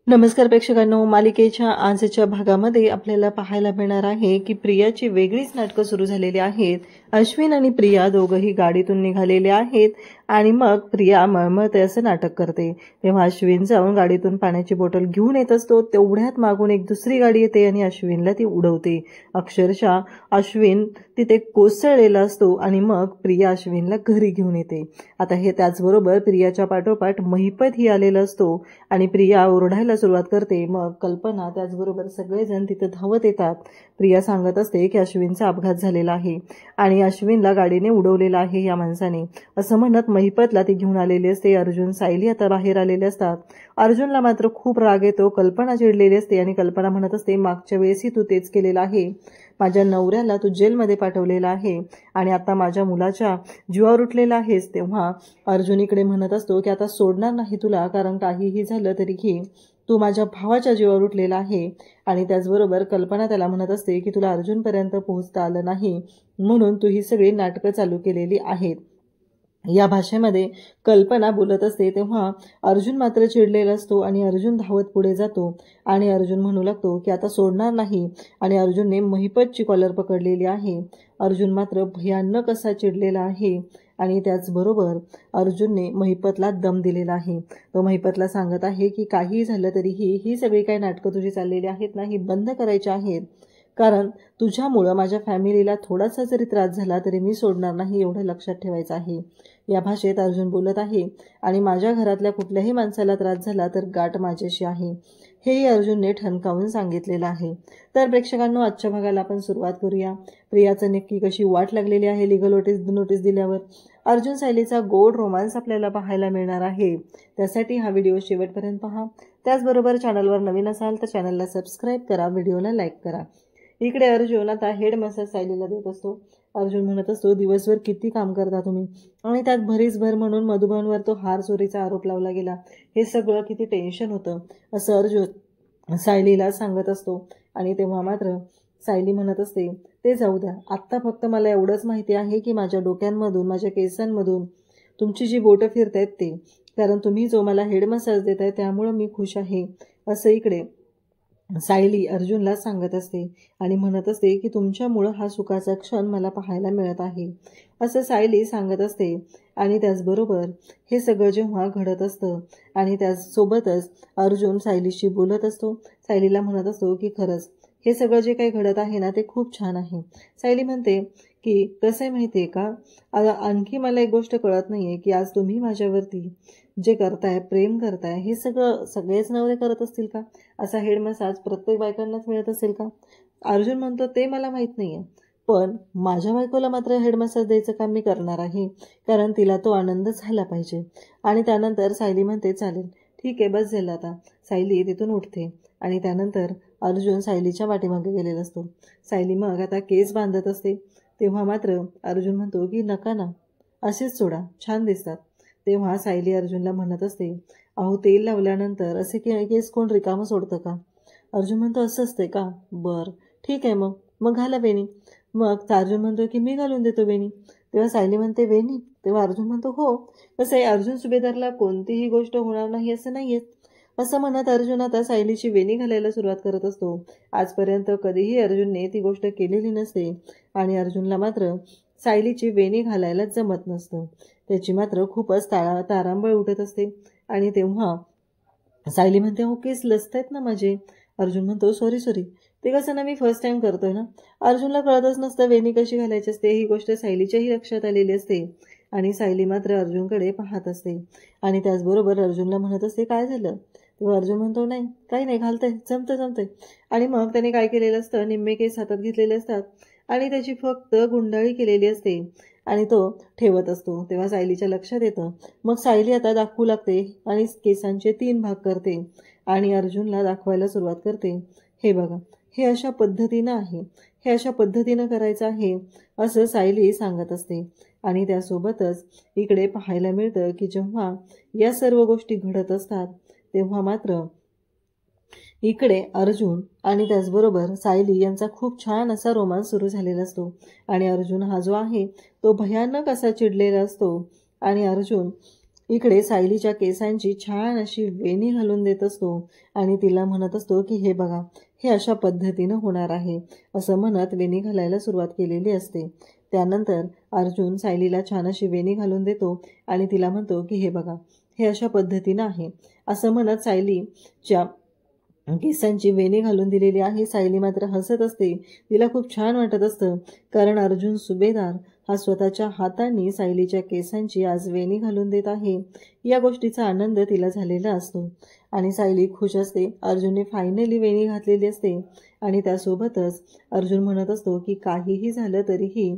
नमस्कार प्रेक्षकांनो, मालिकेच्या आजच्या भागामध्ये आपल्याला पाहायला मिळणार आहे की प्रियाची वेगळीच नाटकं सुरू झालेली आहेत। अश्विन आणि प्रिया दोघंही गाडीतून निघालेले आहेत आणि मग प्रिया मळमळते असं नाटक करते। तेव्हा अश्विन जाऊन गाडीतून पाण्याची बॉटल घेऊन येत असतो। तेवढ्यात मागून एक दुसरी गाडी येते आणि अश्विनला ती उडवते। अक्षरशः अश्विन तिथे कोसळलेला असतो आणि मग प्रिया अश्विनला घरी घेऊन येते। आता हे त्याचबरोबर प्रियाच्या पाठोपाठ महिपत ही आलेला असतो आणि प्रिया ओरडायला सुरुवात करते। मग कल्पना त्याचबरोबर सगळेजण तिथे धावत येतात। प्रिया सांगत असते की अश्विनचा अपघात झालेला आहे आणि अश्विनला गाडीने उडवलेला आहे या माणसाने, असं म्हणत महिपतला ती घेऊन आलेली असते। अर्जुन सायली आता बाहेर आलेले असतात। अर्जुनला मात्र खूप राग येतो। कल्पना चिडलेली असते आणि कल्पना म्हणत असते, मागच्या वेळेसही तू तेच केलेलं आहे। माझ्या नवऱ्याला तू जेलमध्ये पाठवलेला आहे आणि आता माझ्या मुलाच्या जीवावर उठलेला आहेस। तेव्हा अर्जुन इकडे म्हणत असतो की आता सोडणार नाही तुला, कारण काहीही झालं तरीही तू माझ्या भावाच्या जीवावर उठलेला आहे। आणि त्याचबरोबर कल्पना त्याला म्हणत असते की तुला अर्जुनपर्यंत पोहोचता आलं नाही म्हणून तू ही सगळी नाटकं चालू केलेली आहेत। या भाषेमध्ये कल्पना बोलत असते। तेव्हा अर्जुन मात्र चिडलेला असतो आणि अर्जुन धावत पुढे जातो आणि अर्जुन म्हणू लागतो की आता सोडणार नाही आणि अर्जुनने महिपतची कॉलर पकडलेली आहे। अर्जुन मात्र भयानक असा चिडलेला आहे आणि त्याचबरोबर अर्जुनने महिपतला दम दिलेला आहे। तो महिपतला सांगत आहे की काही झालं तरीही ही सगळी काही नाटकं तुझी चाललेली आहेत ना, ही बंद करायची आहेत, कारण तुझ्यामुळं माझ्या फॅमिलीला थोडासा जरी त्रास झाला तरी मी सोडणार नाही, एवढं लक्षात ठेवायचं आहे। या भाषेत अर्जुन बोलत आहे आणि माझ्या घरातल्या कुठल्याही माणसाला त्रास झाला तर गाठ माझ्याशी आहे, हेही अर्जुनने ठणकावून सांगितलेलं आहे। तर प्रेक्षकांनो, आजच्या भागाला आपण सुरुवात करूया। प्रियाचं नक्की कशी वाट लागलेली आहे लिगल नोटीस दिल्यावर। अर्जुन सायलीचा गोड रोमांस आपल्याला पाहायला मिळणार आहे, त्यासाठी हा व्हिडिओ शेवटपर्यंत पहा। त्याचबरोबर चॅनलवर नवीन असाल तर चॅनलला सबस्क्राईब करा, व्हिडिओला लाईक करा। इकडे अर्जुन आता हेड मसाज सायलीला देत असतो। अर्जुन म्हणत असतो, दिवसभर किती काम करता तुम्ही, आणि त्यात भरीसभर म्हणून मधुबनवर तो हार चोरीचा आरोप लावला गेला, हे सगळं किती टेन्शन होतं, असं अर्जुन सायलीला सांगत असतो। आणि तेव्हा मात्र सायली म्हणत असते, ते जाऊ द्या, आत्ता फक्त मला एवढंच माहिती आहे की माझ्या डोक्यांमधून, माझ्या केसांमधून तुमची जी बोटं फिरतायत ते, कारण तुम्ही जो मला हेड मसाज देताय त्यामुळं मी खुश आहे, असं इकडे सायली अर्जुनला सांगत असते आणि म्हणत असते की तुमच्यामुळं हा सुखाचा क्षण मला पाहायला मिळत आहे, असं सायली सांगत असते। आणि त्याचबरोबर हे सगळं जेव्हा घडत असतं आणि त्याचसोबतच अर्जुन सायलीशी बोलत असतो, सायलीला म्हणत असतो की खरंच हे सगळं जे काही घडत आहे ना ते खूप छान आहे। सायली म्हणते की कसं आहे माहिती आहे का, आणखी मला एक गोष्ट कळत नाही आहे की आज तुम्ही माझ्यावरती जे करताय, प्रेम करताय, हे सगळेच नवरे करत असतील का? असा हेड मसाज प्रत्येक बायकांनाच मिळत असेल का? अर्जुन म्हणतो, ते मला माहीत नाही आहे, पण माझ्या बायकोला मात्र हेड मसाज द्यायचं काम मी करणार आहे, कारण तिला तो आनंद झाला पाहिजे। आणि त्यानंतर सायली म्हणते, चालेल ठीक आहे, बस झालं आता। सायली तिथून उठते आणि त्यानंतर अर्जुन सायलीच्या पाठीमागे गेलेला असतो। सायली मग आता केस बांधत असते। तेव्हा मात्र अर्जुन म्हणतो की नका ना, असेच सोडा, छान दिसतात। तेव्हा सायली अर्जुनला म्हणत असते, अहो तेल लावल्यानंतर असे केस कोण रिकामं सोडतं का? अर्जुन म्हणतो, असं असते का? बरं ठीक आहे, मग घाला वेणी। मग अर्जुन म्हणतो की मी घालून देतो वेणी। तेव्हा सायली म्हणते, वेणी? तेव्हा अर्जुन म्हणतो, हो, कसं आहे, अर्जुन सुभेदारला कोणतीही गोष्ट होणार नाही असं नाहीये, असं म्हणत अर्जुन आता सायलीची वेणी घालायला सुरुवात करत असतो। आजपर्यंत कधीही अर्जुनने ती गोष्ट केलेली नसते आणि अर्जुनला मात्र सायलीची वेणी घालायला जमत नसतं, त्याची मात्र खूपच तारांबळ उठत असते। आणि तेव्हा सायली म्हणते, हो केस लसतायत ना माझे। अर्जुन म्हणतो, सॉरी, ते कसं ना, मी फर्स्ट टाइम करतोय ना। अर्जुनला कळतच नसतं वेणी कशी घालायची असते, ही गोष्ट सायलीच्याही लक्षात आलेली असते आणि सायली मात्र अर्जुनकडे पाहत असते आणि त्याचबरोबर अर्जुनला म्हणत असते, काय झालं? तेव्हा अर्जुन म्हणतो, नाही काही नाही, घालतंय, जमतंय। आणि मग त्याने काय केलेलं असतं, निम्मे केस हातात घेतलेले असतात आणि त्याची फक्त गुंडाळी केलेली असते आणि तो ठेवत असतो। तेव्हा सायलीच्या लक्षात येतं। मग सायली आता दाखवू लागते आणि केसांचे 3 भाग करते आणि अर्जुनला दाखवायला सुरुवात करते, हे बघा, हे अशा पद्धतीनं आहे, हे अशा पद्धतीनं करायचं आहे, असं सायली सांगत असते। आणि त्यासोबतच इकडे पाहायला मिळतं की जेव्हा या सर्व गोष्टी घडत असतात तेव्हा मात्र इकडे अर्जुन आणि त्याचबरोबर सायली यांचा खूप छान असा रोमांस सुरू झालेला असतो आणि अर्जुन हा जो आहे तो भयानक असा चिडलेला असतो आणि अर्जुन इकडे सायलीच्या केसांची छान अशी वेणी घालून देत असतो आणि तिला म्हणत असतो की हे बघा, हे अशा पद्धतीनं होणार आहे असं म्हणत वेणी घालायला सुरुवात केलेली असते. त्यानंतर अर्जुन सायलीला छान अशी वेणी घालून देतो आणि तिला म्हणतो की हे बघा, हे अशा पद्धतीनं आहे असं म्हणत सायलीच्या केसांची वेणी घालून दिलेली आहे. सायली मात्र हसत असते. तिला खूप छान वाटत असतं, कारण अर्जुन सुभेदार हा स्वतःच्या हातांनी सायलीच्या केसांची आज वेणी घालून देत आहे. या गोष्टीचा आनंद तिला झालेला असतो आणि सायली खुश असते. अर्जुनने फायनली वेणी घातलेली असते आणि त्यासोबतच अर्जुन म्हणत असतो की काहीही झालं तरीही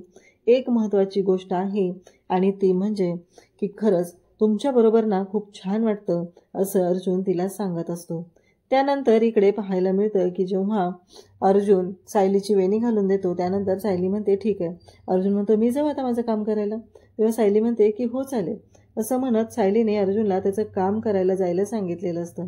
एक महत्त्वाची गोष्ट आहे आणि ती म्हणजे की खरंच तुमच्याबरोबर ना खूप छान वाटतं असं अर्जुन तिला सांगत असतो. त्यानंतर इकडे पाहायला मिळतं की जेव्हा अर्जुन सायलीची वेणी घालून देतो त्यानंतर सायली म्हणते ठीक आहे. अर्जुन म्हणतो मी जाऊ आता माझं काम करायला. तेव्हा सायली म्हणते की हो चालेल असं म्हणत सायलीने अर्जुनला त्याचं काम करायला जायला सांगितलेलं असतं.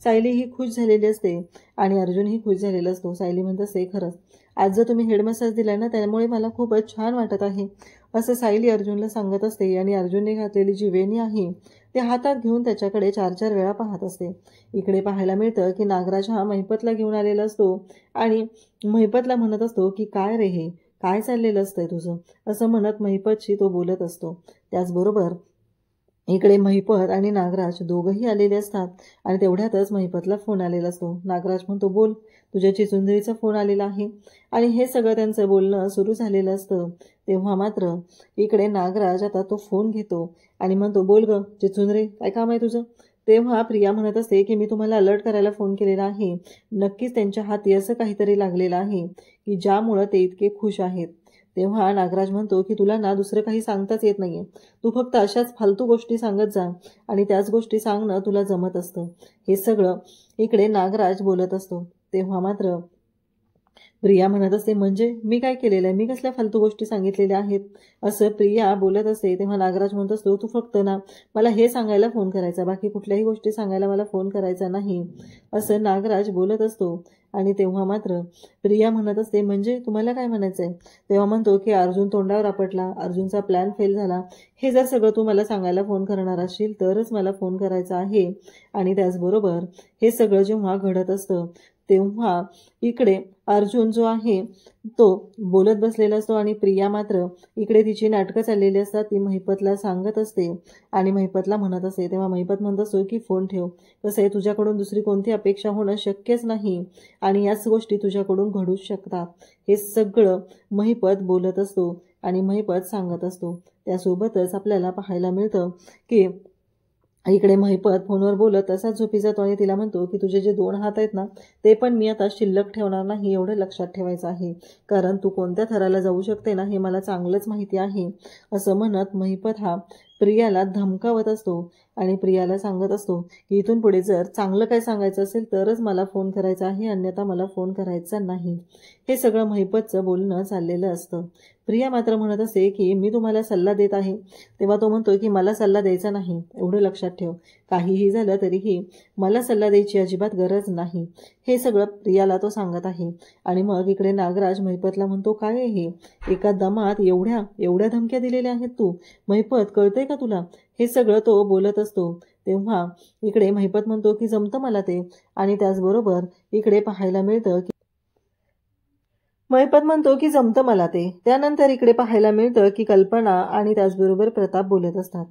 सायली ही खुश झालेली असते आणि अर्जुनही खुश झालेला असतो. सायली म्हणत असते खरंच आज जर तुम्ही हेड मसाज दिला ना त्यामुळे मला खूपच छान वाटत आहे असं सायली अर्जुनला सांगत असते आणि अर्जुनने घातलेली जी वेणी आहे ते हातात घेऊन त्याच्याकडे 4-4 वेळा पाहत असते. इकडे पाहायला मिळतं की नागराज हा महिपतला घेऊन आलेला असतो आणि महिपतला म्हणत असतो की काय रे हे काय चाललेलं असतंय तुझं असं म्हणत महिपतशी तो बोलत असतो. त्याचबरोबर इकडे महिपत आणि नागराज दोघंही आलेले असतात आणि तेवढ्यातच महिपतला फोन आलेला असतो. नागराज म्हणतो बोल, तुझ्या चिचुंदरीचा फोन आलेला आहे आणि हे सगळं त्यांचं बोलणं सुरू झालेलं असतं. तेव्हा मात्र इकडे नागराज आता तो फोन घेतो आणि म्हणतो बोल ग चिचुंदरे, काय काम आहे तुझं. तेव्हा प्रिया म्हणत असते की मी तुम्हाला अलर्ट करायला फोन केलेला आहे. नक्कीच त्यांच्या हाती असं काहीतरी लागलेलं आहे की ज्यामुळं ते इतके खुश आहेत. तेव्हा नागराज म्हणतो की तुला ना दुसरं काही सांगताच येत नाहीये, तू फक्त अशाच फालतू गोष्टी सांगत जा आणि त्याच गोष्टी सांगणं तुला जमत असतं. हे सगळं इकडे नागराज बोलत असतो. तेव्हा मात्र प्रिया म्हणत असते म्हणजे मी काय केलेलं आहे, मी कसल्या फालतू गोष्टी सांगितलेल्या आहेत असं प्रिया बोलत असते. तेव्हा नागराज म्हणत असतो तू फक्त ना मला हे सांगायला फोन करायचा, बाकी कुठल्याही गोष्टी सांगायला मला फोन करायचा नाही असं नागराज बोलत असतो. आणि तेव्हा मात्र प्रिया म्हणत असते म्हणजे तुम्हाला काय म्हणायचं आहे. तेव्हा म्हणतो की अर्जुन तोंडावर आपटला, अर्जुनचा प्लॅन फेल झाला, हे जर सगळं तू मला सांगायला फोन करणार असशील तरच मला फोन करायचा आहे. आणि त्याचबरोबर हे सगळं जेव्हा घडत असतं तेव्हा इकडे अर्जुन जो आहे तो बोलत बसलेला असतो आणि प्रिया मात्र इकडे तिची नाटकं चाललेली असतात. ती महिपतला सांगत असते आणि महिपतला म्हणत असते. तेव्हा महिपत म्हणत असतो की फोन ठेव, कसं आहे तुझ्याकडून दुसरी कोणती अपेक्षा होणं शक्यच नाही आणि याच गोष्टी तुझ्याकडून घडूच शकतात. हे सगळं महिपत बोलत असतो आणि महिपत सांगत असतो. त्यासोबतच आपल्याला पाहायला मिळतं की इकडे महिपत फोनवर बोलत तसाच झोपी जातो आणि तिला म्हणतो की तुझे जे 2 हात आहेत ना ते पण मी आता शिल्लक ठेवणार नाही, एवढं लक्षात ठेवायचं आहे, कारण तू कोणत्या थराला जाऊ शकते ना हे मला चांगलंच माहिती आहे असं म्हणत महिपत हा प्रियाला धमकावत असतो आणि प्रियाला सांगत असतो की इथून पुढे जर चांगलं काय सांगायचं असेल तरच मला फोन करायचा आहे, अन्यथा मला फोन करायचा नाही. हे सगळं महिपतचं बोलणं चाललेलं असतं. प्रिया मात्र म्हणत असते की मी तुम्हाला सल्ला देत आहे. तेव्हा तो म्हणतो की मला सल्ला द्यायचा नाही, एवढं लक्षात ठेव, काहीही झालं तरीही मला सल्ला द्यायची अजिबात गरज नाही. हे सगळं प्रियाला तो सांगत आहे. आणि मग इकडे नागराज महिपतला म्हणतो काय आहे हे, एका दमात एवढ्या धमक्या दिलेल्या आहेत तू, महिपत कळतंय का तुला. हे सगळं तो बोलत असतो. तेव्हा इकडे महिपत म्हणतो की जमतं मला ते. आणि त्याचबरोबर इकडे पाहायला मिळतं की महिपत म्हणतो की जमतं मला ते. त्यानंतर इकडे पाहायला मिळतं की कल्पना आणि त्याचबरोबर प्रताप बोलत असतात.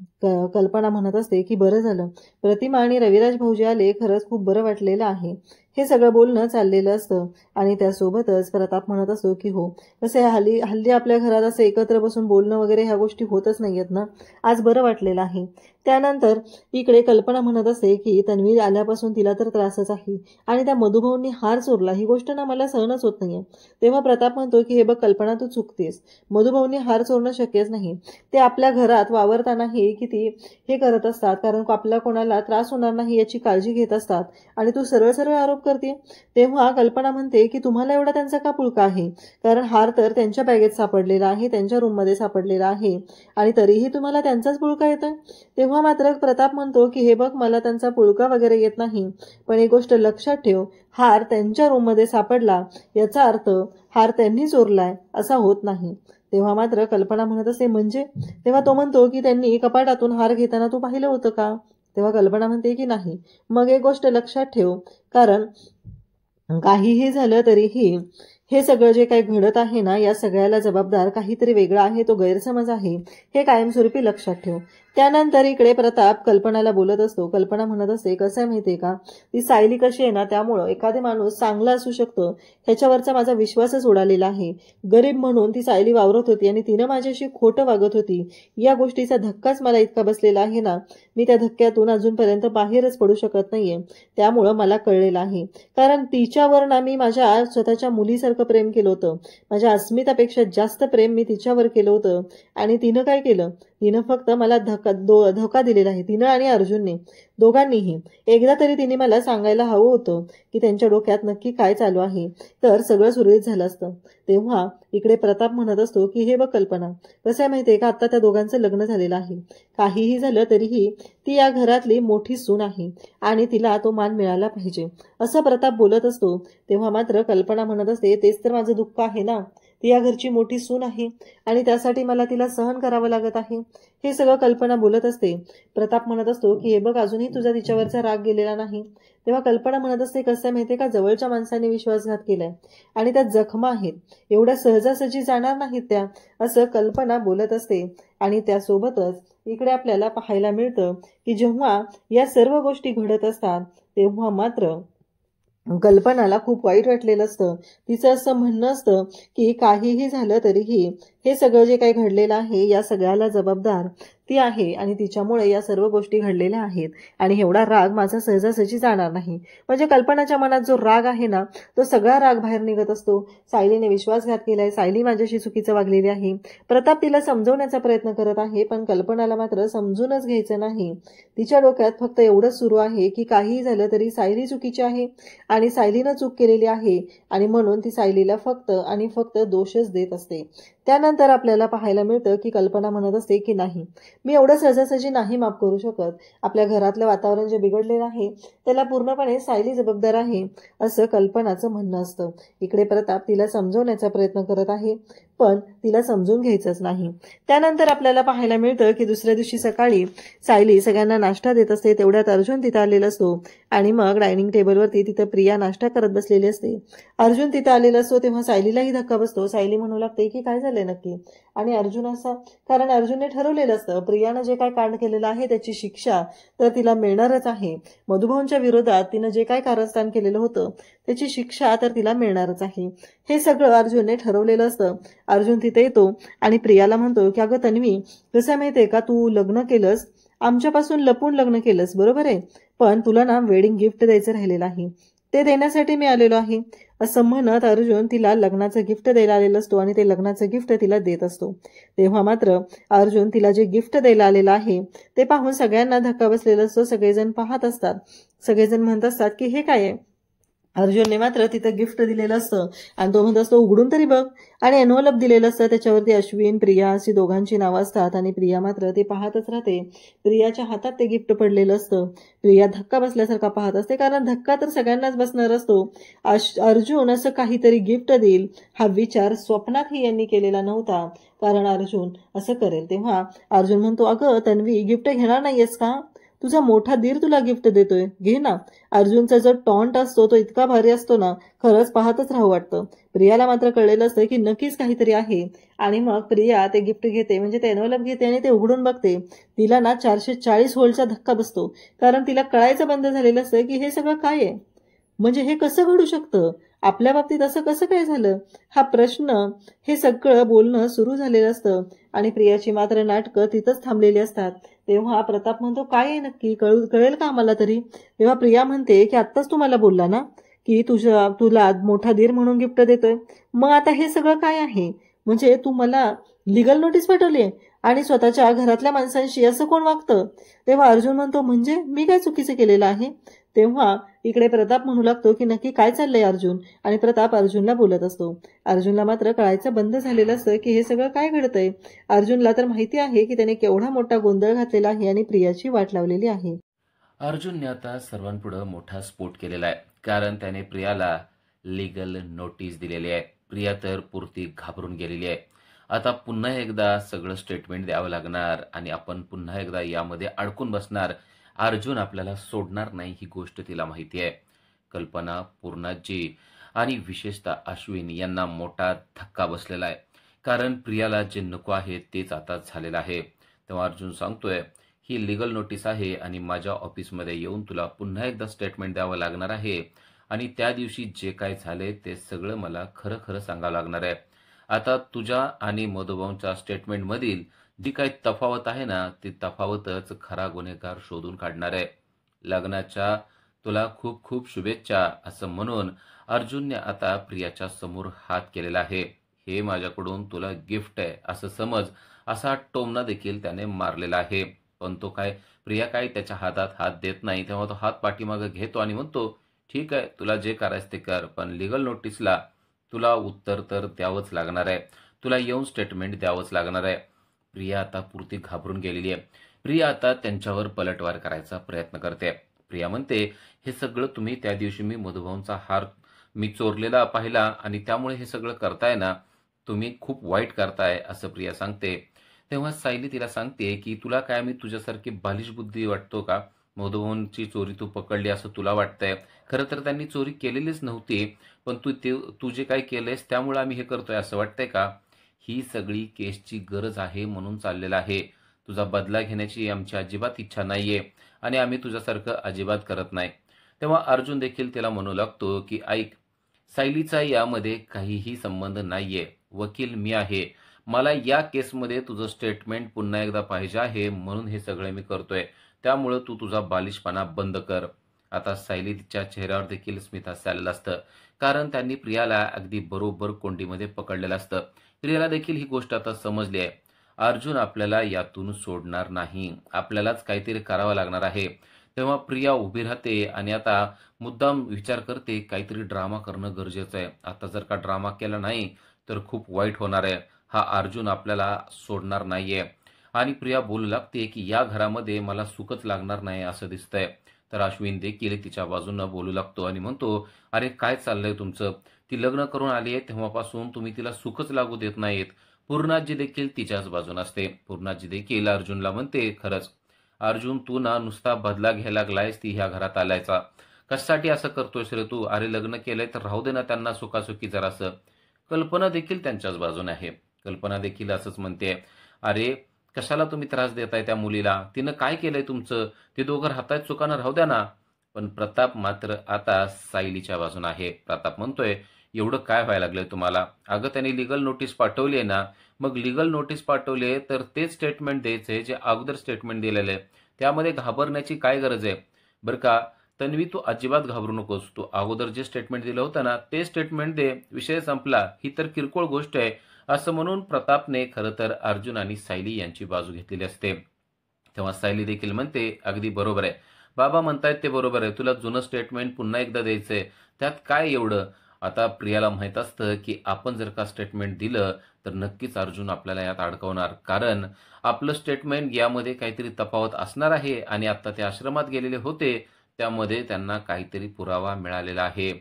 कल्पना म्हणत असते की बरं झालं प्रतिमा आणि रविराज भाऊजी आले, खरंच खूप बरं वाटलेलं आहे. हे सगळं बोलणं चाललेलं असतं आणि त्यासोबतच प्रताप म्हणत असतो की हो कसं आहे हल्ली आपल्या घरात असं एकत्र बसून बोलणं वगैरे ह्या गोष्टी होतच नाही आहेत ना, आज बरं वाटलेलं आहे. त्यानंतर इकडे कल्पना म्हणत असते की तन्वी आल्यापासून तिला तर त्रासच आहे आणि त्या मधुभाऊंनी हार चोरला, ही गोष्ट ना मला सहनच होत नाहीये. तेव्हा प्रताप म्हणतो की हे बघ कल्पना तू चुकतेस, मधुभाऊंनी हार चोरणं शक्यच नाही. ते आपल्या घरात वावरतानाही किती हे करत असतात, कारण आपल्या कोणाला त्रास होणार नाही याची काळजी घेत असतात आणि तू सरळ सरळ आरोप करते. तेव्हा कल्पना म्हणते की तुम्हाला एवढा त्यांचा का पुळका आहे, कारण हार तर त्यांच्या बॅगेत सापडलेला आहे, त्यांच्या रूममध्ये सापडलेला आहे आणि तरीही तुम्हाला त्यांचाच पुळका येतोय. तेव्हा मात्र प्रताप म्हणतो की हे बघ मला त्यांचा पुळका वगैरे येत नाही, पण एक गोष्ट लक्षात ठेव, हार त्यांच्या रूममध्ये सापडला याचा अर्थ हार त्यांनी चोरलाय असा होत नाही. तेव्हा मात्र कल्पना म्हणत असते म्हणजे. तेव्हा तो म्हणतो की त्यांनी कपाटातून हार घेताना तू पाहिलं होतं का? तेव्हा कल्पना म्हणते की नाही. मग एक गोष्ट लक्षात ठेव, कारण काहीही झालं तरीही हे सगळं जे काही घडत आहे ना, या सगळ्याला जबाबदार काहीतरी वेगळा आहे, तो गैरसमज आहे, हे कायमस्वरूपी लक्षात ठेव. त्यानंतर इकडे प्रताप कल्पनाला बोलत असतो. कल्पना म्हणत असते, कसं आहे माहितीये का, ती सायली कशी आहे ना, त्यामुळं एखादे माणूस चांगला असू शकतो ह्याच्यावरचा माझा विश्वासच उडालेला आहे. गरीब म्हणून ती सायली वावरत होती आणि तिनं माझ्याशी खोटं वागत होती. या गोष्टीचा धक्काच मला इतका बसलेला आहे ना, मी त्या धक्क्यातून अजूनपर्यंत बाहेरच पडू शकत नाहीये. त्यामुळं मला कळलेलं आहे, कारण तिच्यावर ना मी माझ्या स्वतःच्या मुलीसारखं प्रेम केलं होतं. माझ्या अस्मितापेक्षा जास्त प्रेम मी तिच्यावर केलं होतं. आणि तिनं काय केलं? तिनं फक्त मला धोका दिलेला आहे. तिनं आणि अर्जुनने, दोघांनीही. एकदा तरी तिने मला सांगायला हवं होतं की त्यांच्या डोक्यात नक्की काय चालू आहे, तर सगळं सुरळीत झालं असतं. तेव्हा इकडे प्रताप म्हणत असतो की हे बघ कल्पना, कसं आहे माहितीये का, आता त्या दोघांचं लग्न झालेलं आहे. काहीही झालं तरीही ती या घरातली मोठी सून आहे आणि तिला तो मान मिळाला पाहिजे, असं प्रताप बोलत असतो. तेव्हा मात्र कल्पना म्हणत असते, तेच तर माझं दुःख आहे ना, ती या घरची मोठी सून आहे आणि त्यासाठी मला तिला सहन करावं लागत आहे. हे सगळं कल्पना बोलत असते. प्रताप म्हणत असतो की हे बघ, अजूनही तुझा तिच्यावरचा राग गेलेला नाही. तेव्हा कल्पना म्हणत असते, कसं माहितीये का, जवळच्या माणसाने विश्वासघात केलाय आणि त्या जखमा आहेत, एवढ्या सहजासहजी जाणार नाहीत त्या, असं कल्पना बोलत असते. आणि त्यासोबतच इकडे आपल्याला पाहायला मिळतं की जेव्हा या सर्व गोष्टी घडत असतात तेव्हा मात्र कल्पनाला खूप वाईट वाटलेलं असतं. तिचं असं म्हणणं असतं की काहीही झालं तरीही हे सगळं जे काही घडलेलं आहे या सगळ्याला जबाबदार ती आहे आणि तिच्यामुळे या सर्व गोष्टी घडलेल्या आहेत आणि एवढा राग माझा सहजासहजी जाणार नाही. म्हणजे कल्पनाच्या मनात जो राग आहे ना, तो सगळा राग बाहेर निघत असतो. सायलीने विश्वासघात केलाय, सायली माझ्याशी चुकीचं वागलेली आहे. प्रताप तिला समजवण्याचा प्रयत्न करत आहे, पण कल्पनाला मात्र समजूनच घ्यायचं नाही. तिच्या डोक्यात फक्त एवढंच सुरू आहे की काहीही झालं तरी सायली चुकीची आहे आणि सायलीनं चूक केलेली आहे आणि म्हणून ती सायलीला फक्त आणि फक्त दोषच देत असते. त्यानंतर आपल्याला पाहायला मिळतं की कल्पना म्हणत असते की नाही, मी एवढं सहजासहजी नाही माफ करू शकत. आपल्या घरातलं वातावरण जे बिघडलेलं आहे त्याला पूर्णपणे सायली जबाबदार आहे, असं कल्पनाचं म्हणणं असतं. इकडे प्रताप तिला समजवण्याचा प्रयत्न करत आहे, पण तिला समजून घ्यायचंच नाही. त्यानंतर आपल्याला पाहायला मिळतं की दुसऱ्या दिवशी सकाळी सायली सगळ्यांना नाश्ता देत असते. तेवढ्यात अर्जुन तिथं आलेला असतो आणि मग डायनिंग टेबलवरती तिथं प्रिया नाश्ता करत बसलेली असते. अर्जुन तिथं आलेला असतो तेव्हा सायलीलाही धक्का बसतो. सायली म्हणू लागते की काय झालंय नक्की, आणि अर्जुन असा, कारण अर्जुनने ठरवलेलं असतं प्रियानं जे काय कांड केलेलं आहे त्याची शिक्षा तर तिला मिळणारच आहे. मधुभाऊंच्या विरोधात तिनं जे काय कारस्थान केलेलं होतं त्याची शिक्षा तर तिला मिळणारच आहे, हे सगळं अर्जुनने ठरवलेलं असतं. अर्जुन तिथे येतो आणि प्रियाला म्हणतो की अगं तन्वी, कसं माहितीये का, तू लग्न केलंस, आमच्यापासून लपून लग्न केलंस, बरोबर आहे, पण तुला ना वेडिंग गिफ्ट द्यायचं राहिलेलं आहे, ते देण्यासाठी मी आलेलो आहे, असं म्हणत अर्जुन तिला लग्नाचं गिफ्ट द्यायला आलेलं असतो आणि ते लग्नाचं गिफ्ट तिला देत असतो. तेव्हा मात्र अर्जुन तिला जे गिफ्ट द्यायला आलेलं आहे ते पाहून सगळ्यांना धक्का बसलेला असतो. सगळेजण पाहत असतात, सगळेजण म्हणत असतात की हे काय आहे. अर्जुनने मात्र तिथं गिफ्ट दिलेलं असतं आणि तो म्हणत असतो उघडून तरी बघ, आणि एनवलप दिलेलं असतं, त्याच्यावरती अश्विन प्रिया अशी दोघांची नावं असतात आणि प्रिया मात्र ते पाहतच राहते. प्रियाच्या हातात ते गिफ्ट पडलेलं असतं. प्रिया धक्का बसल्यासारखा पाहत असते, कारण धक्का तर सगळ्यांनाच बसणार असतो. अर्जुन असं काहीतरी गिफ्ट देईल हा विचार स्वप्नातही यांनी केलेला नव्हता, कारण अर्जुन असं करेल. तेव्हा अर्जुन म्हणतो, अगं तन्वी, गिफ्ट घेणार नाहीयेस का, तुझा मोठा दीर तुला गिफ्ट देतोय, घे ना. अर्जुनचा जो टॉन्ट असतो तो इतका भारी असतो ना, खरंच पाहतच राहू वाटतं. प्रियाला मात्र कळलेलं असतं की नक्कीच काहीतरी आहे आणि मग प्रिया ते गिफ्ट घेते, म्हणजे ते एनवलप घेते आणि ते उघडून बघते. तिला ना 440 व्होल्टचा धक्का बसतो, कारण तिला कळायचं बंद झालेलं असतं की हे सगळं काय आहे, म्हणजे हे कसं घडू शकतं, आपल्या बाबतीत असं कसं काय झालं, हा प्रश्न, हे सगळं बोलणं सुरू झालेलं असतं आणि प्रियाची मात्र नाटकं तिथंच थांबलेली असतात. तेव्हा प्रताप म्हणतो, काय आहे नक्की, कळेल का आम्हाला तरी. तेव्हा प्रिया म्हणते की आत्ताच तुम्हाला बोलला ना की तुला मोठा दीर म्हणून गिफ्ट देतोय, मग आता हे सगळं काय आहे, म्हणजे तू मला लीगल नोटीस पाठवली आणि स्वतःच्या घरातल्या माणसांशी असं कोण वागतं. तेव्हा अर्जुन म्हणतो, म्हणजे मी काय चुकीचं केलेलं आहे. तेव्हा इकडे प्रताप म्हणू लागतो की नक्की काय चाललंय अर्जुन, आणि प्रताप अर्जुनला बोलत असतो. अर्जुनला मात्र कळायचं बंद झालेलं असतं की हे सगळं काय घडतंय. अर्जुनला तर माहिती आहे की त्याने केवढा मोठा गोंधळ घातलेला आहे आणि प्रियाची वाट लावलेली आहे. अर्जुनने आता सर्वांपुढे मोठा स्फोट केलेला आहे, कारण त्याने प्रियाला लीगल नोटीस दिलेली आहे. प्रिया तर पुरती घाबरून गेलेली आहे. आता पुन्हा एकदा सगळं स्टेटमेंट द्यावं लागणार आणि आपण पुन्हा एकदा यामध्ये अडकून बसणार. अर्जुन आपल्याला सोडणार नाही ही गोष्ट तिला माहिती आहे. कल्पना, पूर्णाजी आणि विशेषतः अश्विन यांना मोठा धक्का बसलेला आहे. कारण प्रियाला जे नको आहे तेच आता झालेलं आहे. तेव्हा अर्जुन सांगतोय, ही लीगल नोटीस आहे आणि माझ्या ऑफिसमध्ये येऊन तुला पुन्हा एकदा स्टेटमेंट द्यावं लागणार आहे आणि त्या दिवशी जे काय झाले ते सगळं मला खरं खरं सांगावं लागणार आहे. आता तुझ्या आणि मधुभाऊंच्या स्टेटमेंटमधील जी काही तफावत आहे ना, ती तफावतच खरा गुन्हेगार शोधून काढणार आहे. लग्नाच्या तुला खूप खूप शुभेच्छा असं म्हणून अर्जुनने आता प्रियाच्या समोर हात केलेला आहे. हे माझ्याकडून तुला गिफ्ट आहे असं समज, असा टोमणा देखील त्याने मारलेला आहे. पण तो काय, प्रिया काय त्याच्या हातात हात देत नाही. तेव्हा तो हात पाठीमागे घेतो आणि म्हणतो, ठीक आहे तुला जे करायचं ते कर, पण लीगल नोटीसला तुला उत्तर तर द्यावंच लागणार आहे. तुला येऊन स्टेटमेंट द्यावंच लागणार आहे. प्रिया आता पुरती घाबरून गेलेली आहे. प्रिया आता त्यांच्यावर पलटवार करायचा प्रयत्न करते. प्रिया म्हणते, हे सगळं तुम्ही त्या दिवशी मी मधुभाऊंचा हार मी चोरलेला पाहिला आणि त्यामुळे हे सगळं करताय ना, तुम्ही खूप वाईट करताय असं प्रिया सांगते. तेव्हा सायली तिला सांगते की तुला काय मी तुझ्यासारखी बालिश बुद्धी वाटतो का? मधुभाऊंची चोरी तू पकडली असं तुला वाटतंय. खरं तर त्यांनी चोरी केलेलीच नव्हती, पण तू जे काय केलंयस त्यामुळे आम्ही हे करतोय असं वाटतंय का? ही सगळी केसची गरज आहे म्हणून चाललेलं आहे. तुझा बदला घेण्याची आमची अजिबात इच्छा नाहीये आणि आम्ही तुझ्यासारखं अजिबात करत नाही. तेव्हा अर्जुन देखील तिला म्हणू लागतो की ऐक, सायलीचा यामध्ये काहीही संबंध नाहीये. वकील मी आहे. मला या केसमध्ये तुझं स्टेटमेंट पुन्हा एकदा पाहिजे आहे म्हणून हे सगळे मी करतोय. त्यामुळं तू तुझा बालिशपणा बंद कर. आता सायलीच्या चेहऱ्यावर देखील स्मित हास्य आलेलं असतं, कारण त्यांनी प्रियाला अगदी बरोबर कोंडीमध्ये पकडलेलं असतं. प्रियाला देखील ही गोष्ट आता समजली आहे. अर्जुन आपल्याला यातून सोडणार नाही, आपल्यालाच काहीतरी करावं लागणार आहे. तेव्हा प्रिया उभी राहते आणि आता मुद्दाम विचार करते, काहीतरी ड्रामा करणं गरजेचं आहे. आता जर का ड्रामा केला नाही तर खूप वाईट होणार आहे. हा अर्जुन आपल्याला सोडणार नाहीये. आणि प्रिया बोलू लागते की या घरामध्ये मला सुखच लागणार नाही असं दिसतंय. तर अश्विन देखील तिच्या बाजूनं बोलू लागतो आणि म्हणतो, अरे काय चाललंय तुमचं? ती लग्न करून आली आहे तेव्हापासून तुम्ही तिला सुखच लागू देत नाहीत. पूर्णाजी देखील तिच्याच बाजून असते. पूर्णाजी देखील अर्जुनला म्हणते, खरंच अर्जुन तू ना नुसता बदला घ्यायला लागलायस ती ह्या घरात आलायचा. कशासाठी असं करतोयस रे तू? अरे लग्न केलंय तर राहू दे ना त्यांना सुखासुखी जरासं. कल्पना देखील त्यांच्याच बाजूने आहे. कल्पना देखील असंच म्हणते, अरे कशाला तुम्ही त्रास देताय त्या मुलीला? तिनं काय केलंय तुमचं? ते दोघं राहतायत सुखानं, राहू द्या ना. पण प्रताप मात्र आता सायलीच्या बाजूने आहे. प्रताप म्हणतोय, एवढं काय व्हायला लागलंय तुम्हाला? अगं त्यांनी लीगल नोटीस पाठवली आहे ना, मग लीगल नोटीस पाठवली तर तेच स्टेटमेंट द्यायचंय जे अगोदर स्टेटमेंट दिलेलं आहे. त्यामध्ये घाबरण्याची काय गरज आहे? बरं का तन्वी, तू अजिबात घाबरू नकोस. तू अगोदर जे स्टेटमेंट दिलं होतं ना ते स्टेटमेंट दे, विषय संपला. ही तर किरकोळ गोष्ट आहे असं म्हणून प्रतापने खरं तर अर्जुन आणि सायली यांची बाजू घेतलेली असते. तेव्हा सायली देखील म्हणते, अगदी बरोबर आहे बाबा म्हणतायत ते बरोबर आहे. तुला जुनं स्टेटमेंट पुन्हा एकदा द्यायचंय, त्यात काय एवढं? आता प्रियाला माहित असतं की आपण जर का स्टेटमेंट दिलं तर नक्कीच अर्जुन आपल्याला यात अडकवणार, कारण आपलं स्टेटमेंट यामध्ये काहीतरी तफावत असणार आहे आणि आता ते आश्रमात गेलेले होते त्यामध्ये त्यांना काहीतरी पुरावा मिळालेला आहे.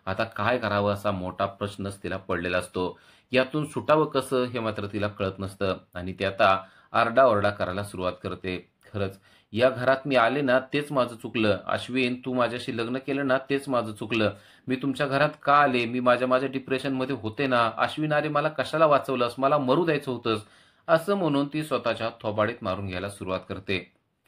आता काय करावं असा मोठा प्रश्नच तिला पडलेला असतो. यातून सुटावं कसं हे मात्र तिला कळत नसतं आणि ती आता आरडाओरडा करायला सुरुवात करते. खरंच या घरात मी आले ना तेच माझं चुकलं. अश्विन तू माझ्याशी लग्न केलं ना तेच माझं चुकलं. मी तुमच्या घरात का आले? मी माझ्या डिप्रेशनमध्ये होते ना. अश्विन अरे मला कशाला वाचवलंस? मला मरू द्यायचं होतंस. असं म्हणून ती स्वतःच्या थोबाडीत मारून घ्यायला सुरुवात करते.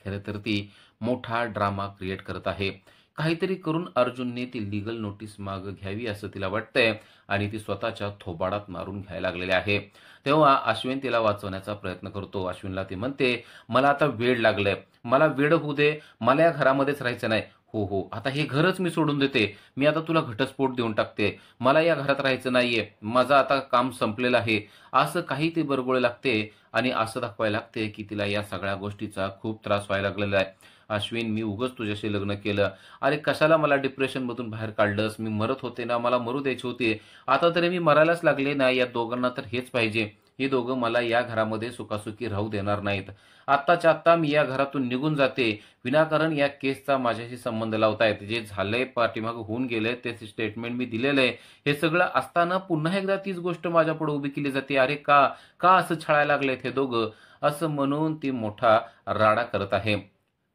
खरं तर ती मोठा ड्रामा क्रिएट करत आहे. काहीतरी करून अर्जुनने ती लीगल नोटीस मागं घ्यावी असं तिला वाटतंय आणि ती स्वतःच्या थोबाडात मारून घ्यायला लागलेली आहे. तेव्हा अश्विन तिला वाचवण्याचा प्रयत्न करतो. अश्विनला ती म्हणते, मला आता वेड लागलंय, मला वेड होऊ दे, मला या घरामध्येच राहायचं नाही. हो हो आता हे घरच मी सोडून देते. मी आता तुला घटस्फोट देऊन टाकते. मला या घरात राहायचं नाहीये. माझं आता काम संपलेलं आहे. असं काही ती बरगोळे लागते आणि असं दाखवायला लागते की तिला या सगळ्या गोष्टीचा खूप त्रास व्हायला लागलेला आहे. अश्विन मी उगाच तुझ्याशी लग्न केलं. अरे कशाला मला डिप्रेशनमधून बाहेर काढलंस? मी मरत होते ना, मला मरू द्यायची होती. आता तरी मी मरायलाच लागले ना. या दोघांना तर हेच पाहिजे. हे दोघं मला या घरामध्ये सुखासुखी राहू देणार नाहीत. आत्ताच्या आत्ता मी या घरातून निघून जाते. विनाकारण या केसचा माझ्याशी संबंध लावतायत. जे झालंय पाठीमागं होऊन गेलंय ते स्टेटमेंट मी दिलेलं आहे. हे सगळं असताना पुन्हा एकदा तीच गोष्ट माझ्यापुढे उभी केली जाते. अरे का का असं छळायला लागलेत हे दोघं, असं म्हणून ती मोठा राडा करत आहे.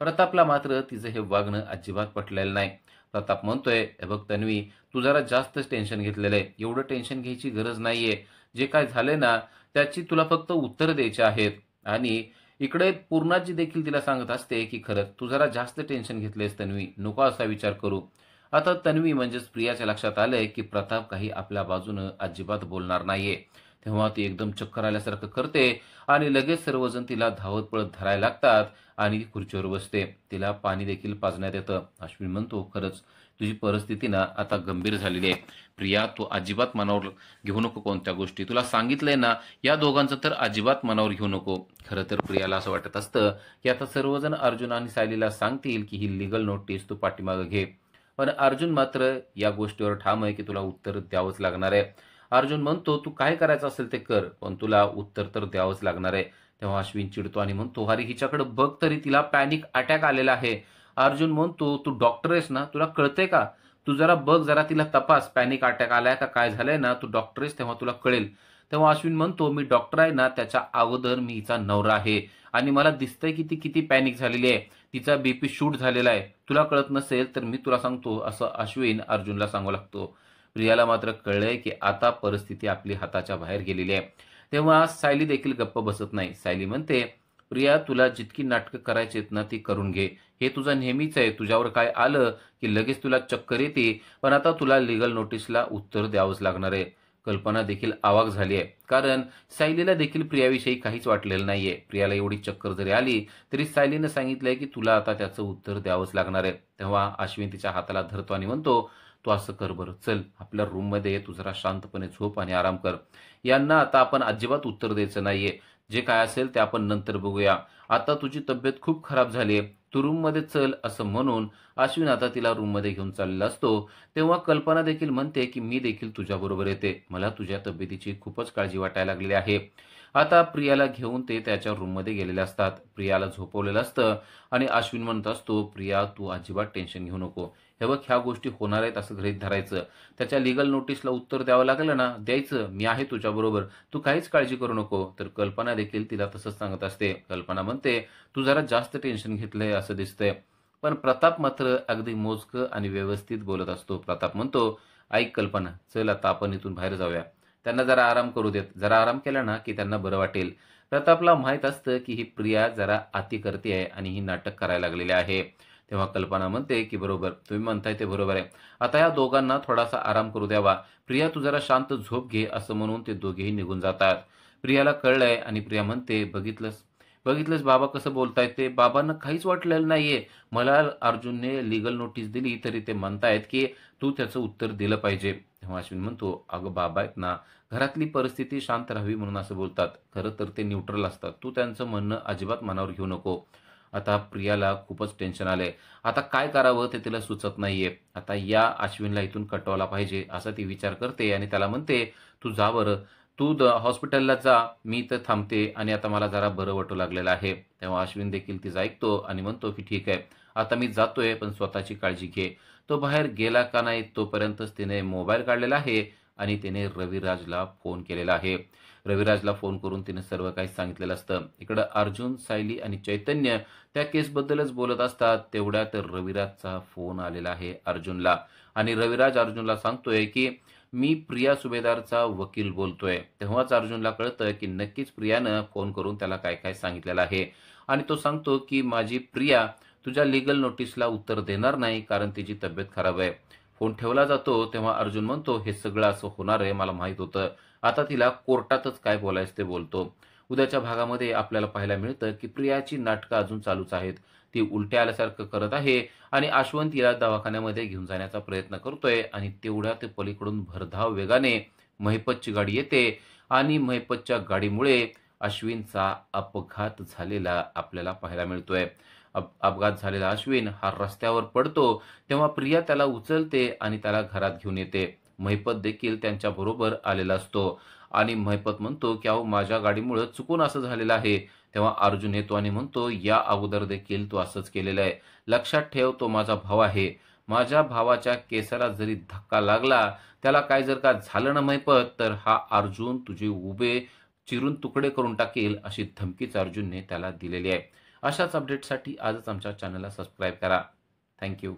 प्रतापला मात्र तिचं हे वागणं अजिबात पटलेलं नाही. प्रताप म्हणतोय, हे बघ तन्वी, तू जरा जास्तच टेन्शन घेतलेलं आहे. एवढं टेन्शन घ्यायची गरज नाहीये. जे काय झालंय ना त्याची तुला फक्त उत्तर द्यायची आहेत. आणि इकडे पूर्णाजी देखील तिला सांगत असते की खरंच तू जरा जास्त टेन्शन घेतलेस तन्वी, नको असा विचार करू. आता तन्वी म्हणजेच प्रियाच्या लक्षात आलंय की प्रताप काही आपल्या बाजूनं अजिबात बोलणार नाहीये. तेव्हा ती एकदम चक्कर आल्यासारखं करते आणि लगेच सर्वजण तिला धावत पळत धरायला लागतात आणि ती खुर्चीवर बसते. तिला पाणी देखील पाजण्यात येतं. अश्विन म्हणतो, खरंच तुझी परिस्थिती ना आता गंभीर झालेली आहे. प्रिया, तू अजिबात मनावर घेऊ नको कोणत्या गोष्टी. तुला सांगितलंय ना, या दोघांचं तर अजिबात मनावर घेऊ नको. खरं तर प्रियाला असं वाटत असतं की आता सर्वजण अर्जुन आणि सायलीला सांगतील की ही लीगल नोटीस तू पाठीमागं घे. पण अर्जुन मात्र या गोष्टीवर ठाम आहे की तुला उत्तर द्यावंच लागणार आहे. अर्जुन म्हणतो, तू काय करायचं असेल ते कर, पण तुला उत्तर तर द्यावंच लागणार आहे. तेव्हा अश्विन चिडतो आणि म्हणतो, अरे हिच्याकडे बघ तरी, तिला पॅनिक अटॅक आलेला आहे. अर्जुन म्हणतो, तू डॉक्टर आहेस ना, तुला कळतंय का? तू जरा बघ, जरा तिला तपास, पॅनिक अटॅक आलाय का काय झालंय ना, तू डॉक्टर आहेस तेव्हा तुला कळेल. तेव्हा अश्विन म्हणतो, मी डॉक्टर आहे ना, त्याच्या अगोदर मी हिचा नवरा आहे आणि मला दिसतंय की ती किती पॅनिक झालेली आहे. तिचा बीपी शूट झालेला आहे. तुला कळत नसेल तर मी तुला सांगतो, असं अश्विन अर्जुनला सांगू लागतो. प्रियाला मात्र कळलंय की आता परिस्थिती आपली हाताच्या बाहेर गेलेली आहे. तेव्हा सायली देखील गप्प बसत नाही. सायली म्हणते, प्रिया, तुला जितकी नाटकं करायची आहेत ना ती करून घे. हे तुझं नेहमीच आहे. तुझ्यावर काय आलं की लगेच तुला चक्कर येते. पण आता तुला लीगल नोटीसला उत्तर द्यावंच लागणार आहे. कल्पना देखील अवाक झाली आहे, कारण सायलीला देखील प्रियाविषयी काहीच वाटलेलं नाहीये. प्रियाला एवढी चक्कर जरी आली तरी सायलीनं सांगितलंय की तुला आता त्याचं उत्तर द्यावंच लागणार आहे. तेव्हा अश्विन तिच्या हाताला धरतो आणि म्हणतो, तू असं कर बरं, चल आपल्या रूममध्ये तू जरा शांतपणे झोप आणि आराम कर. यांना आता आपण अजिबात उत्तर द्यायचं नाहीये. जे काय असेल ते आपण नंतर बघूया. आता तुझी तब्येत खूप खराब झाली आहे, तू रूममध्ये चल, असं म्हणून अश्विन आता तिला रूममध्ये घेऊन चाललेला असतो. तेव्हा कल्पना देखील म्हणते की मी देखील तुझ्याबरोबर येते. मला तुझ्या तब्येतीची खूपच काळजी वाटायला लागलेली आहे. आता प्रियाला घेऊन ते त्याच्या रूममध्ये गेलेले असतात. प्रियाला झोपवलेलं असतं आणि अश्विन म्हणत असतो, प्रिया, तू अजिबात टेन्शन घेऊ नको. हे बघ, ह्या गोष्टी होणार आहेत असं गृहीत धरायचं. त्याच्या लीगल नोटीसला उत्तर द्यावं लागलं ना, द्यायचं. मी आहे तुझ्याबरोबर, तू काहीच काळजी करू नको. तर कल्पना देखील तिला तसंच सांगत असते. कल्पना म्हणते, तू जरा जास्त टेन्शन घेतलंय असं दिसतंय. पण प्रताप मात्र अगदी मोजकं आणि व्यवस्थित बोलत असतो. प्रताप म्हणतो, ऐक कल्पना, चल आता आपण इथून बाहेर जाऊया. त्यांना जरा आराम करू देत. जरा आराम केला ना की त्यांना बरं वाटेल. प्रतापला माहीत असतं की ही प्रिया जरा अति करते आहे आणि ही नाटक करायला लागलेली आहे. तेव्हा कल्पना म्हणते की बरोबर, तुम्ही म्हणताय ते बरोबर आहे. आता या दोघांना थोडासा आराम करू द्यावा. प्रिया, तू जरा शांत झोप घे, असं म्हणून ते दोघेही निघून जातात. प्रियाला कळलंय आणि प्रिया म्हणते, बघितलंस बघितलंस बाबा कसं बोलतायत ते. बाबांना काहीच वाटलेलं नाहीये. मला अर्जुनने लीगल नोटीस दिली तरी ते म्हणतायत की तू त्याचं उत्तर दिलं पाहिजे. तेव्हा अश्विन म्हणतो, अगं बाबा आहेत ना, घरातली परिस्थिती शांत राहावी म्हणून असं बोलतात. खरं तर ते न्यूट्रल असतात. तू त्यांचं म्हणणं अजिबात मनावर घेऊ नको. आता प्रियाला खूपच टेन्शन आलंय. आता काय करावं ते तिला सुचत नाहीये. आता या अश्विनला इथून कटवायला पाहिजे असा ती विचार करते आणि त्याला म्हणते, तू जा बरं, तू हॉस्पिटलला जा, मी इथं थांबते आणि आता मला जरा बरं वाटू लागलेलं आहे. तेव्हा अश्विन देखील तिचं ऐकतो आणि म्हणतो की ठीक आहे, आता मी जातोय, पण स्वतःची काळजी घे. तो बाहेर गेला का नाही तोपर्यंतच तिने मोबाईल काढलेला आहे आणि तिने रविराजला फोन केलेला आहे. रविराजला फोन करून तिने सर्व काही सांगितलेलं असतं. इकडं अर्जुन, सायली आणि चैतन्य त्या केसबद्दलच बोलत असतात. तेवढ्यात रविराजचा फोन आलेला आहे अर्जुनला आणि रविराज अर्जुनला सांगतोय की मी प्रिया सुभेदारचा वकील बोलतोय. तेव्हाच अर्जुनला कळतं की नक्कीच प्रियानं फोन करून त्याला काय काय सांगितलेलं आहे आणि तो सांगतो की माझी प्रिया तुझ्या लीगल नोटीसला उत्तर देणार नाही कारण तिची तब्येत खराब आहे. फोन ठेवला जातो तेव्हा अर्जुन म्हणतो, हे सगळं असं होणार आहे मला माहित होतं. आता तिला कोर्टातच काय बोलायचं ते बोलतो. उद्याच्या भागामध्ये आपल्याला पाहायला मिळतं की प्रियाची नाटकं अजून चालूच आहेत. ती उलट्या आल्यासारखं करत आहे आणि अश्वंत तिला दवाखान्यामध्ये घेऊन जाण्याचा प्रयत्न करतोय आणि तेवढ्यात पलीकडून भरधाव वेगाने महिपतची गाडी येते आणि महिपतच्या गाडीमुळे अश्विनचा अपघात झालेला आपल्याला पाहायला मिळतोय. अपघात झालेला अश्विन हा रस्त्यावर पडतो. तेव्हा प्रिया त्याला उचलते आणि त्याला घरात घेऊन येते. महिपत देखील त्यांच्या बरोबर आलेला असतो. आणि महिपत म्हणतो की अहो माझ्या गाडीमुळे चुकून असं झालेलं आहे. तेव्हा अर्जुन येतो आणि म्हणतो या अगोदर देखील तू असंच केलेलं आहे. लक्षात ठेव तो माझा भाऊ आहे. माझ्या भावाच्या केसाला जरी धक्का लागला, त्याला काय जर का झालं ना महिपत, तर हा अर्जुन तुझे उभे चिरून तुकडे करून टाकेल, अशी धमकीच अर्जुनने त्याला दिलेली आहे. अशाच अपडेटसाठी आजच आमच्या चॅनलला सबस्क्राईब करा. Thank you.